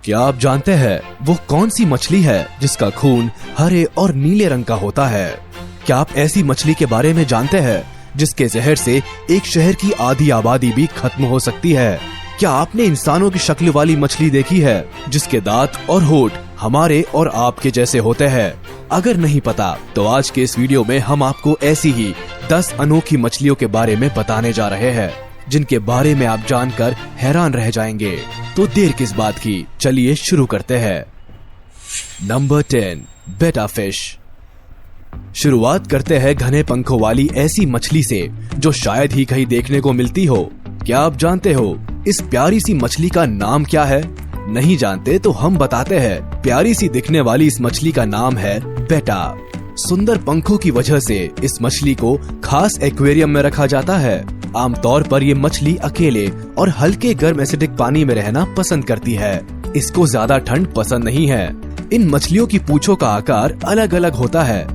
क्या आप जानते हैं वो कौन सी मछली है जिसका खून हरे और नीले रंग का होता है? क्या आप ऐसी मछली के बारे में जानते हैं जिसके जहर से एक शहर की आधी आबादी भी खत्म हो सकती है? क्या आपने इंसानों की शक्ल वाली मछली देखी है जिसके दांत और होंठ हमारे और आपके जैसे होते हैं? अगर नहीं पता तो आज के इस वीडियो में हम आपको ऐसी ही 10 अनोखी मछलियों के बारे में बताने जा रहे हैं जिनके बारे में आप जानकर हैरान रह जाएंगे। तो देर किस बात की, चलिए शुरू करते हैं। नंबर 10, बेटा फिश। शुरुआत करते हैं घने पंखों वाली ऐसी मछली से जो शायद ही कहीं देखने को मिलती हो। क्या आप जानते हो इस प्यारी सी मछली का नाम क्या है? नहीं जानते तो हम बताते हैं। प्यारी सी दिखने वाली इस मछली का नाम है बेटा। सुंदर पंखों की वजह से इस मछली को खास एक्वेरियम में रखा जाता है। आमतौर पर ये मछली अकेले और हल्के गर्म एसिडिक पानी में रहना पसंद करती है। इसको ज्यादा ठंड पसंद नहीं है। इन मछलियों की पूंछों का आकार अलग अलग होता है।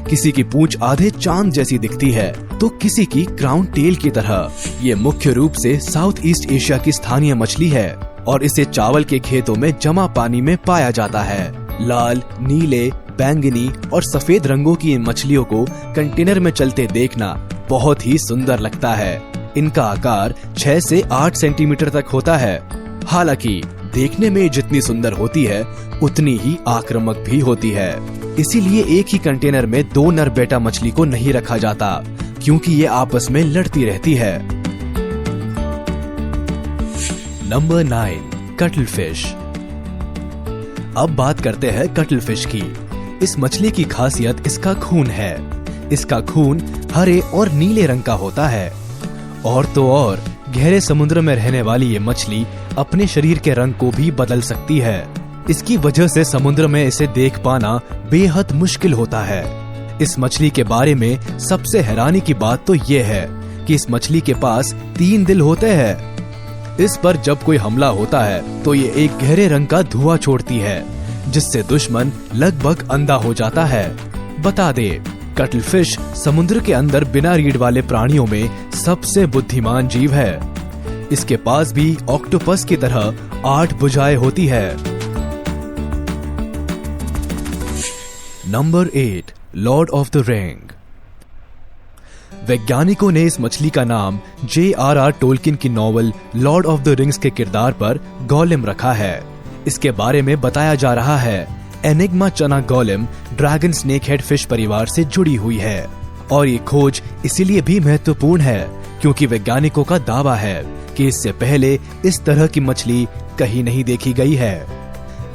किसी की पूंछ आधे चांद जैसी दिखती है तो किसी की क्राउन टेल की तरह। ये मुख्य रूप से साउथ ईस्ट एशिया की स्थानीय मछली है और इसे चावल के खेतों में जमा पानी में पाया जाता है। लाल, नीले, बैंगनी और सफेद रंगों की इन मछलियों को कंटेनर में चलते देखना बहुत ही सुंदर लगता है। इनका आकार 6 से 8 सेंटीमीटर तक होता है। हालांकि देखने में जितनी सुंदर होती है उतनी ही आक्रामक भी होती है। इसीलिए एक ही कंटेनर में 2 नर बेटा मछली को नहीं रखा जाता क्योंकि ये आपस में लड़ती रहती है। Number 9, cuttle fish. अब बात करते हैं कटल फिश की। इस मछली की खासियत इसका खून है। इसका खून हरे और नीले रंग का होता है। और तो और गहरे समुद्र में रहने वाली ये मछली अपने शरीर के रंग को भी बदल सकती है। इसकी वजह से समुद्र में इसे देख पाना बेहद मुश्किल होता है। इस मछली के बारे में सबसे हैरानी की बात तो ये है कि इस मछली के पास 3 दिल होते हैं। इस पर जब कोई हमला होता है तो ये एक गहरे रंग का धुआं छोड़ती है जिससे दुश्मन लगभग अंधा हो जाता है। बता दे, कटल फिश समुद्र के अंदर बिना रीढ़ वाले प्राणियों में सबसे बुद्धिमान जीव है। इसके पास भी ऑक्टोपस की तरह 8 भुजाएं होती है। Number 8, Lord of the ring. वैज्ञानिकों ने इस मछली का नाम J.R.R. टोल्किन की novel Lord of the rings के किरदार पर गोलेम रखा है। इसके बारे में बताया जा रहा है एनिग्मा चना golem dragon snake head fish परिवार से जुड़ी हुई है। और ये खोज इसीलिए भी महत्वपूर्ण है क्योंकि वैज्ञानिकों का दावा है कि इससे पहले इस तरह की मछली कहीं नहीं देखी गई है।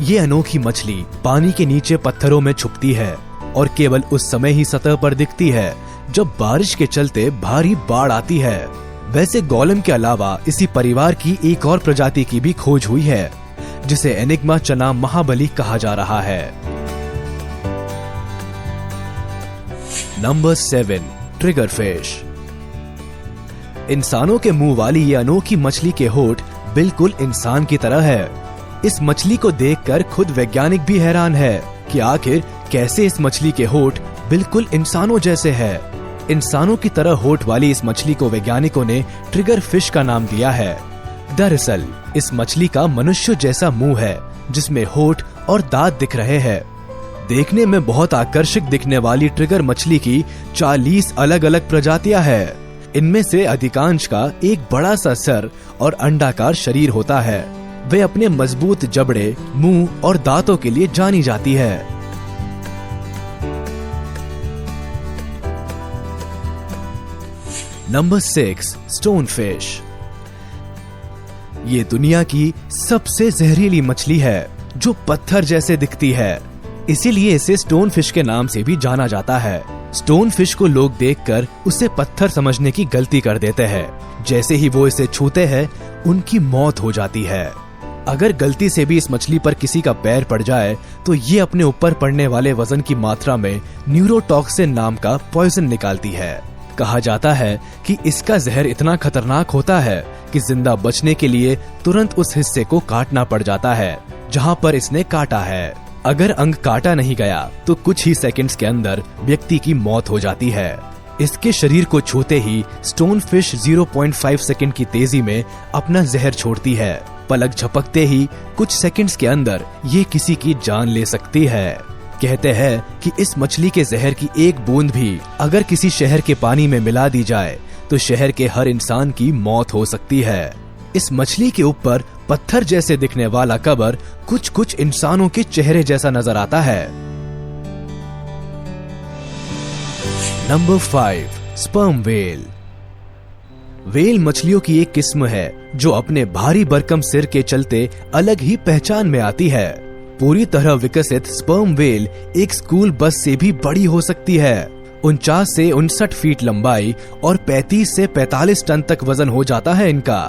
ये अनोखी मछली पानी के नीचे पत्थरों में छुपती है और केवल उस समय ही सतह पर दिखती है जब बारिश के चलते भारी बाढ़ आती है। वैसे गोलेम के अलावा इसी परिवार की एक और प्रजाति की भी खोज हुई है जिसे एनिग्मा चना महाबली कहा जा रहा है। Number 7, trigger fish. इंसानों के मुंह वाली ये अनोखी मछली के होंठ बिल्कुल इंसान की तरह है। इस मछली को देखकर खुद वैज्ञानिक भी हैरान है कि आखिर कैसे इस मछली के होंठ बिल्कुल इंसानों जैसे है। इंसानों की तरह होंठ वाली इस मछली को वैज्ञानिकों ने ट्रिगर फिश का नाम दिया है। दरअसल इस मछली का मनुष्य जैसा मुंह है जिसमें होंठ और दांत दिख रहे हैं। देखने में बहुत आकर्षक दिखने वाली ट्रिगर मछली की 40 अलग अलग प्रजातियां हैं। इनमें से अधिकांश का एक बड़ा सा सर और अंडाकार शरीर होता है। वे अपने मजबूत जबड़े, मुंह और दांतों के लिए जानी जाती है। Number 6, stone fish. ये दुनिया की सबसे जहरीली मछली है जो पत्थर जैसे दिखती है। इसीलिए इसे स्टोन फिश के नाम से भी जाना जाता है। स्टोन फिश को लोग देखकर उसे पत्थर समझने की गलती कर देते हैं। जैसे ही वो इसे छूते हैं उनकी मौत हो जाती है। अगर गलती से भी इस मछली पर किसी का पैर पड़ जाए तो ये अपने ऊपर पड़ने वाले वजन की मात्रा में न्यूरोटॉक्सिन नाम का पॉइजन निकालती है। कहा जाता है कि इसका जहर इतना खतरनाक होता है कि जिंदा बचने के लिए तुरंत उस हिस्से को काटना पड़ जाता है जहां पर इसने काटा है। अगर अंग काटा नहीं गया तो कुछ ही सेकंड्स के अंदर व्यक्ति की मौत हो जाती है। इसके शरीर को छूते ही स्टोन फिश 0.5 सेकंड की तेजी में अपना जहर छोड़ती है। पलक झपकते ही कुछ सेकंड्स के अंदर ये किसी की जान ले सकती है। कहते हैं कि इस मछली के जहर की एक बूंद भी अगर किसी शहर के पानी में मिला दी जाए तो शहर के हर इंसान की मौत हो सकती है। इस मछली के ऊपर पत्थर जैसे दिखने वाला कबर कुछ इंसानों के चेहरे जैसा नजर आता है। Number 5, sperm whale. व्हेल मछलियों की एक किस्म है जो अपने भारी भरकम सिर के चलते अलग ही पहचान में आती है। पूरी तरह विकसित स्पर्म व्हेल एक स्कूल बस से भी बड़ी हो सकती है। 49 से 59 फीट लंबाई और 35 से 45 टन तक वजन हो जाता है इनका।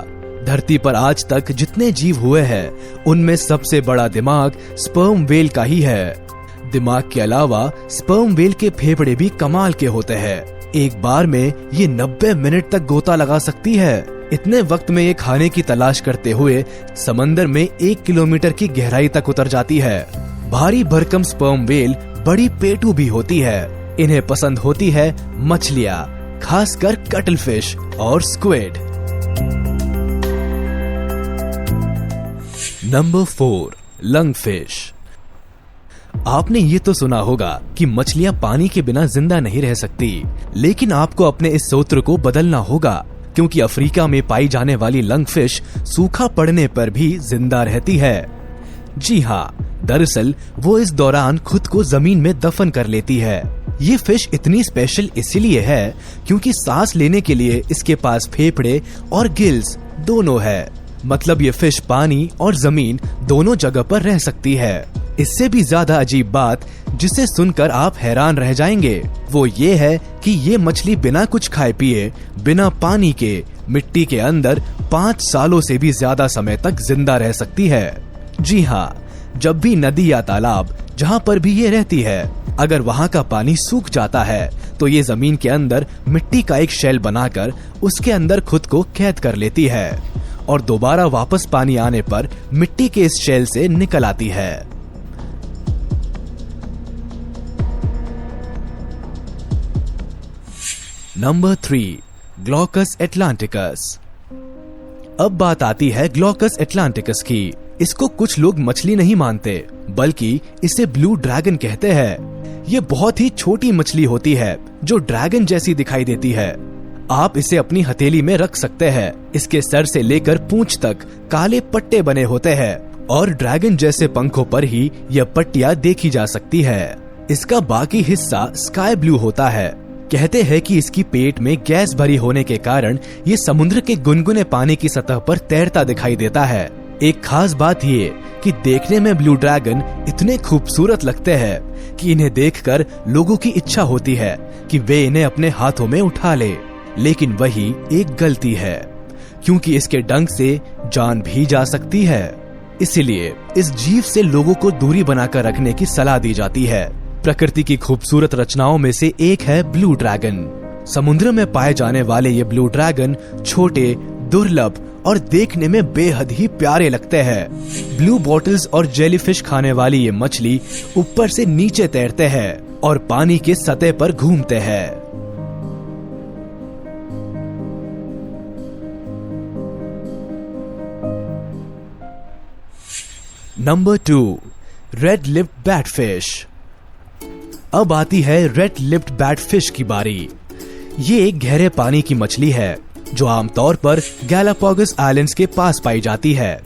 धरती पर आज तक जितने जीव हुए हैं उनमें सबसे बड़ा दिमाग स्पर्म व्हेल का ही है। दिमाग के अलावा स्पर्म व्हेल के फेफड़े भी कमाल के होते हैं। एक बार में ये 90 मिनट तक गोता लगा सकती है। इतने वक्त में ये खाने की तलाश करते हुए समंदर में 1 किलोमीटर की गहराई तक उतर जाती है। भारी भरकम स्पर्म व्हेल बड़ी पेटू भी होती है। इन्हें पसंद होती है मछलियाँ, खासकर कटल फिश और स्क्विड। Number 4, lung fish. आपने ये तो सुना होगा कि मछलियां पानी के बिना जिंदा नहीं रह सकती, लेकिन आपको अपने इस सूत्र को बदलना होगा, क्योंकि अफ्रीका में पाई जाने वाली लंग फिश सूखा पड़ने पर भी जिंदा रहती है। जी हाँ, दरअसल वो इस दौरान खुद को जमीन में दफन कर लेती है। ये फिश इतनी स्पेशल इसलिए है क्योंकि सांस लेने के लिए इसके पास फेफड़े और गिल्स दोनों है। मतलब ये फिश पानी और जमीन दोनों जगह पर रह सकती है। इससे भी ज्यादा अजीब बात जिसे सुनकर आप हैरान रह जाएंगे वो ये है कि ये मछली बिना कुछ खाए पिए, बिना पानी के, मिट्टी के अंदर 5 सालों से भी ज्यादा समय तक जिंदा रह सकती है। जी हाँ, जब भी नदी या तालाब जहाँ पर भी ये रहती है, अगर वहाँ का पानी सूख जाता है तो ये जमीन के अंदर मिट्टी का एक शेल बनाकर उसके अंदर खुद को कैद कर लेती है और दोबारा वापस पानी आने पर मिट्टी के इस शेल से निकल आती है। नंबर 3, ग्लॉकस एटलांटिकस। अब बात आती है ग्लॉकस एटलांटिकस की। इसको कुछ लोग मछली नहीं मानते, बल्कि इसे ब्लू ड्रैगन कहते हैं। ये बहुत ही छोटी मछली होती है जो ड्रैगन जैसी दिखाई देती है। आप इसे अपनी हथेली में रख सकते हैं। इसके सर से लेकर पूंछ तक काले पट्टे बने होते हैं और ड्रैगन जैसे पंखों पर ही यह पट्टियां देखी जा सकती है। इसका बाकी हिस्सा स्काई ब्लू होता है। कहते हैं कि इसकी पेट में गैस भरी होने के कारण ये समुद्र के गुनगुने पानी की सतह पर तैरता दिखाई देता है। एक खास बात ये कि देखने में ब्लू ड्रैगन इतने खूबसूरत लगते हैं कि इन्हें देखकर लोगों की इच्छा होती है कि वे इन्हें अपने हाथों में उठा ले। लेकिन वही एक गलती है, क्योंकि इसके डंक से जान भी जा सकती है। इसलिए इस जीव से लोगों को दूरी बनाकर रखने की सलाह दी जाती है। प्रकृति की खूबसूरत रचनाओं में से एक है ब्लू ड्रैगन। समुद्र में पाए जाने वाले ये ब्लू ड्रैगन छोटे, दुर्लभ और देखने में बेहद ही प्यारे लगते हैं। ब्लू बॉटल्स और जेलीफिश खाने वाली ये मछली ऊपर से नीचे तैरते हैं और पानी के सतह पर घूमते हैं। Number 2, red lipped batfish. अब आती है रेड लिप्ड बैटफिश की बारी। ये एक गहरे पानी की मछली है जो आमतौर पर गैलापागोस आइलैंड्स के पास पाई जाती है।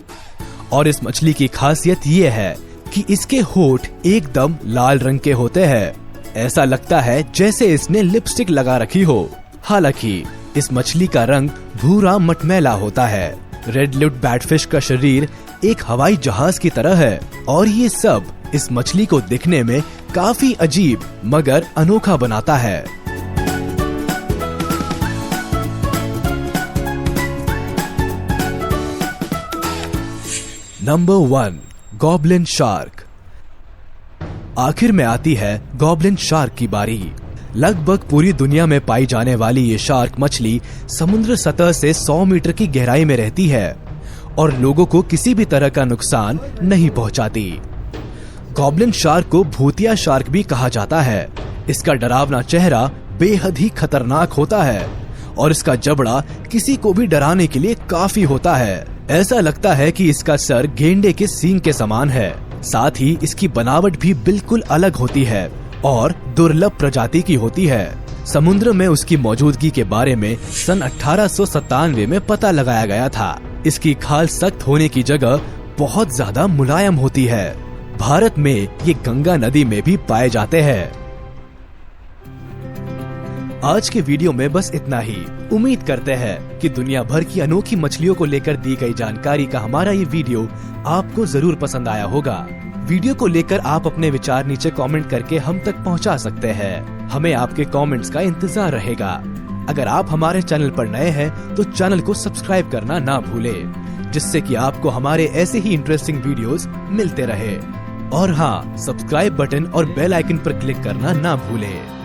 और इस मछली की खासियत ये है कि इसके होठ एकदम लाल रंग के होते हैं। ऐसा लगता है जैसे इसने लिपस्टिक लगा रखी हो। हालांकि इस मछली का रंग भूरा मटमैला होता है। रेड लिप्ड बैटफिश का शरीर एक हवाई जहाज की तरह है और ये सब इस मछली को दिखने में काफी अजीब मगर अनोखा बनाता है। Number 1, goblin shark. आखिर में आती है गॉब्लिन शार्क की बारी। लगभग पूरी दुनिया में पाई जाने वाली ये शार्क मछली समुद्र सतह से 100 मीटर की गहराई में रहती है और लोगों को किसी भी तरह का नुकसान नहीं पहुंचाती। गॉब्लिन शार्क को भूतिया शार्क भी कहा जाता है। इसका डरावना चेहरा बेहद ही खतरनाक होता है और इसका जबड़ा किसी को भी डराने के लिए काफी होता है। ऐसा लगता है कि इसका सर गेंडे के सींग के समान है। साथ ही इसकी बनावट भी बिल्कुल अलग होती है और दुर्लभ प्रजाति की होती है। समुद्र में उसकी मौजूदगी के बारे में सन 1897 में पता लगाया गया था। इसकी खाल सख्त होने की जगह बहुत ज्यादा मुलायम होती है। भारत में ये गंगा नदी में भी पाए जाते हैं। आज के वीडियो में बस इतना ही। उम्मीद करते हैं कि दुनिया भर की अनोखी मछलियों को लेकर दी गई जानकारी का हमारा ये वीडियो आपको जरूर पसंद आया होगा। वीडियो को लेकर आप अपने विचार नीचे कमेंट करके हम तक पहुंचा सकते हैं। हमें आपके कमेंट्स का इंतजार रहेगा। अगर आप हमारे चैनल पर नए हैं तो चैनल को सब्सक्राइब करना ना भूलें, जिससे कि आपको हमारे ऐसे ही इंटरेस्टिंग वीडियोस मिलते रहे। और हाँ, सब्सक्राइब बटन और बेल आइकन पर क्लिक करना ना भूलें।